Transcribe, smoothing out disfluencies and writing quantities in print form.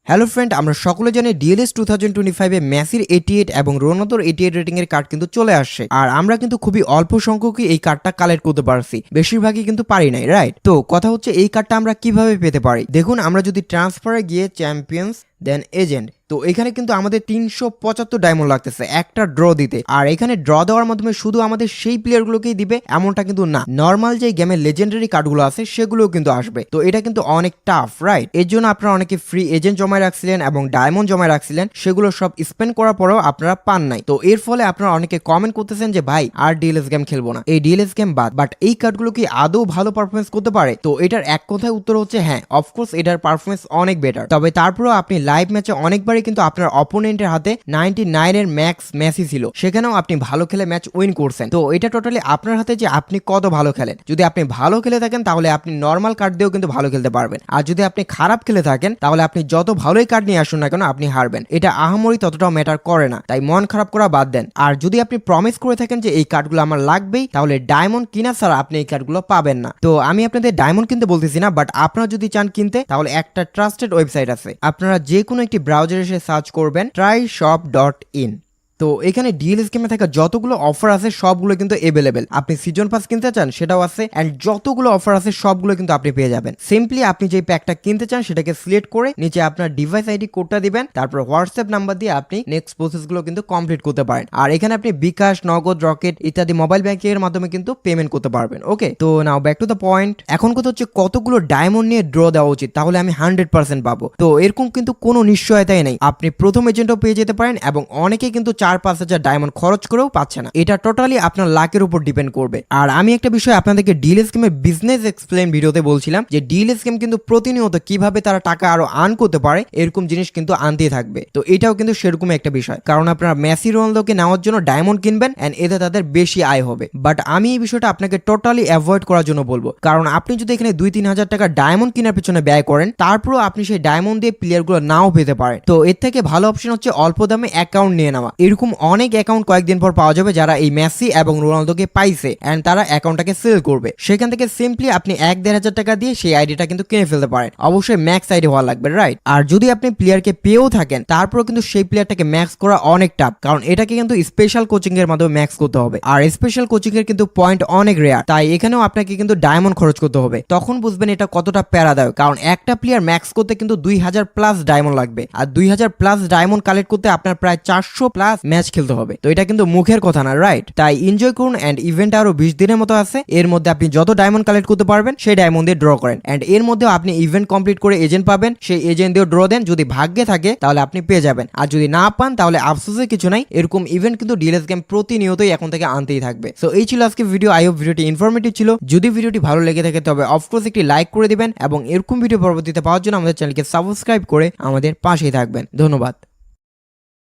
Hello friend, আমরা সকলে জানি ডিএলএস 2025 এ মেসির 88 এবং রোনালদোর 88 রেটিং এর কার্ড কিন্তু চলে আসছে। আর আমরা কিন্তু খুবই অল্প সংখ্যকই এই কার্ডটা কালেক্ট করতে পারছি, বেশিরভাগই কিন্তু পারি নাই, রাইট? তো কথা হচ্ছে এই কার্ডটা আমরা কিভাবে পেতে পারি। দেখুন, আমরা যদি ট্রান্সফারে গিয়ে চ্যাম্পিয়ন্স দেন এজেন্ট, তো এখানে কিন্তু আমাদের 375 ডায়মন্ড লাগতেছে একটা ড্র দিতে। আর এখানে ড্র দেওয়ার মাধ্যমে শুধু আমাদের সেই প্লেয়ারগুলোকেই দিবে এমনটা কিন্তু না, নর্মাল যে গেমের লেজেন্ডারি কার্ডগুলো আছে সেগুলোও কিন্তু আসবে। তো এটা কিন্তু অনেক টাফ, রাইট? এর জন্য আপনারা অনেকে ফ্রি এজেন্ট জমায় রাখছিলেন এবং ডায়মন্ড জমায় রাখছিলেন, সেগুলো সব স্পেন্ড করার পরেও আপনারা পান নাই। তো এর ফলে আপনারা অনেকে কমেন্ট করতেছেন যে ভাই আর ডিএলএস গেম খেলবো না, এই ডিএলএস গেম বাদ। বাট এই কার্ডগুলো কি আদৌ ভালো পারফরমেন্স করতে পারে? তো এটার এক কথায় উত্তর হচ্ছে হ্যাঁ, অফকোর্স এটার পারফরমেন্স অনেক বেটার। তবে তারপরেও আপনি লাইভ ম্যাচে অনেকবারই কিন্তু আপনার অপোনেন্টের হাতে 99 এর ম্যাক্স মেসি ছিল, সেখানেও আপনি ভালো খেলে ম্যাচ উইন করছেন। তো এটা টোটালি আপনার হাতে যে আপনি কত ভালো খেলেন। যদি আপনি ভালো খেলে থাকেন তাহলে আপনি নর্মাল কার্ড দিয়েও কিন্তু ভালো খেলতে পারবেন, আর যদি আপনি খারাপ খেলে থাকেন তাহলে আপনি যত ভালোই কার্ড নিয়ে আসুন না কেন আপনি হারবেন। এটা আহামরি ততটাও ম্যাটার করে না, তাই মন খারাপ করা বাদ দেন। আর যদি আপনি প্রমিস করে থাকেন যে এই কার্ডগুলো আমার লাগবেই, তাহলে ডায়মন্ড কিনা ছাড়া আপনি এই কার্ডগুলো পাবেন না। তো আমি আপনাদের ডায়মন্ড কিনতে বলতেছি না, বাট আপনারা যদি চান কিনতে তাহলে একটা ট্রাস্টেড ওয়েবসাইট আছে, আপনারা যে কোনো একটি ব্রাউজারে এসে সার্চ করবেন tryshop.in। তো এখানে ডিএলএস গেমে থাকা যতগুলো অফার আছে সবগুলো কিন্তু এভেলেবেল। আপনি সিজন পাস কিনতে চান সেটাও আছে, এন্ড যতগুলো অফার আছে সবগুলো কিন্তু আপনি পেয়ে যাবেন। সিম্পলি আপনি যে প্যাকটা কিনতে চান সেটাকে সিলেক্ট করে নিচে আপনার ডিভাইস আইডি কোডটা দিবেন, তারপর হোয়াটসঅ্যাপ নাম্বার দিয়ে আপনি নেক্সট প্রসেসগুলো কিন্তু কমপ্লিট করতে পারেন। আর এখানে আপনি বিকাশ, নগদ, রকেট ইত্যাদি মোবাইল ব্যাংকিং এর মাধ্যমে কিন্তু পেমেন্ট করতে পারবেন। ওকে, তো নাও ব্যাক টু দ্য পয়েন্ট। এখন কথা হচ্ছে কতগুলো ডায়মন্ড নিয়ে ড্র দেওয়া উচিত, তাহলে আমি 100% পাবো। তো এরকম কিন্তু কোনো নিশ্চয়তাই নেই, আপনি প্রথম এজেন্টও পেয়ে যেতে পারেন এবং অনেকে কিন্তু 4-5 হাজার ডায়মন্ড খরচ করেও পাচ্ছে না। এটা টোটালি আপনার লাকের উপর ডিপেন্ড করবে। আর আমি একটা বিষয় আপনাদেরকে ডিএলএস গেমের বিজনেস এক্সপ্লেইন ভিডিওতে বলছিলাম যে ডিএলএস গেম কিন্তু প্রতিনিয়ত কিভাবে তারা টাকা আরো আর্ন করতে পারে এরকম জিনিস কিন্তু আনতেই থাকবে। তো এটাও কিন্তু সেরকমই একটা বিষয়, কারণ আপনারা মেসি, রোনালদোকে নেওয়ার জন্য ডায়মন্ড কিনবেন এন্ড এতে তাদের বেশি আয় হবে। বাট আমি এই বিষয়টা আপনাকে টোটালি অ্যাভয়েড করার জন্য বলবো, কারণ আপনি যদি এখানে 2-3 হাজার টাকা ডায়মন্ড কেনার পেছনে ব্যয় করেন, তারপরও আপনি সেই ডায়মন্ড দিয়ে প্লেয়ারগুলো নাও পেতে পারেন। তো এর থেকে ভালো অপশন হচ্ছে অল্প দামে অ্যাকাউন্ট নিয়ে নেওয়া। এরকম অনেক অ্যাকাউন্ট কয়েকদিন পর পাওয়া যাবে যারা এই মেসি এবং রোনালদোকে পাইছে এন্ড তারা অ্যাকাউন্টটাকে সেল করবে। সেখান থেকে সিম্পলি আপনি 1-1.5 হাজার টাকা দিয়ে সেই আইডিটা কিন্তু কিনে ফেলতে পারেন। অবশ্যই ম্যাক্স আইডি হওয়া লাগবে, রাইট? আর যদি আপনি প্লেয়ারকে পেয়েও থাকেন তারপরও কিন্তু সেই প্লেয়ারটাকে ম্যাক্স করা অনেক টাফ, কারণ এটাকে কিন্তু স্পেশাল কোচিং এর মাধ্যমে ম্যাক্স করতে হবে। আর স্পেশাল কোচিং এর কিন্তু পয়েন্ট অনেক রেয়ার, তাই এখানেও আপনাকে কিন্তু ডায়মন্ড খরচ করতে হবে। তখন বুঝবেন এটা কতটা প্যারাদায়ক, কারণ একটা প্লেয়ার ম্যাক্স করতে কিন্তু 2000 প্লাস ডায়মন্ড লাগবে, আর 2000 প্লাস ডায়মন্ড কালেক্ট করতে আপনার প্রায় 400 প্লাস ম্যাচ খেলতে হবে। তো এটা কিন্তু মুখের কথা না, রাইট? তাই এনজয় করুন এন্ড ইভেন্ট আরো 20 দিনের মতো আছে, এর মধ্যে আপনি যত ডায়মন্ড কালেক্ট করতে পারবেন সেই ডায়মন্ড দিয়ে ড্র করেন এন্ড এর মধ্যেও আপনি ইভেন্ট কমপ্লিট করে এজেন্ট পাবেন, সেই এজেন্ট দিয়ে ড্র দেন। যদি ভাগ্যে থাকে তাহলে আপনি পেয়ে যাবেন, আর যদি না পান তাহলে আফসোসের কিছু নাই। এরকম ইভেন্ট কিন্তু ডিএলএস গেম প্রতিনিয়তই এখন থেকে আনতেই থাকবে। সো এই ছিল আজকে ভিডিও। আই হোপ ভিডিওটি ইনফরমেটিভ ছিল। যদি ভিডিওটি ভালো লেগে থাকে তবে অফকোর্স একটি লাইক করে দিবেন এবং এরকম ভিডিও পরবর্তীতে পাওয়ার জন্য আমাদের চ্যানেলকে সাবস্ক্রাইব করে আমাদের পাশেই থাকবেন। ধন্যবাদ।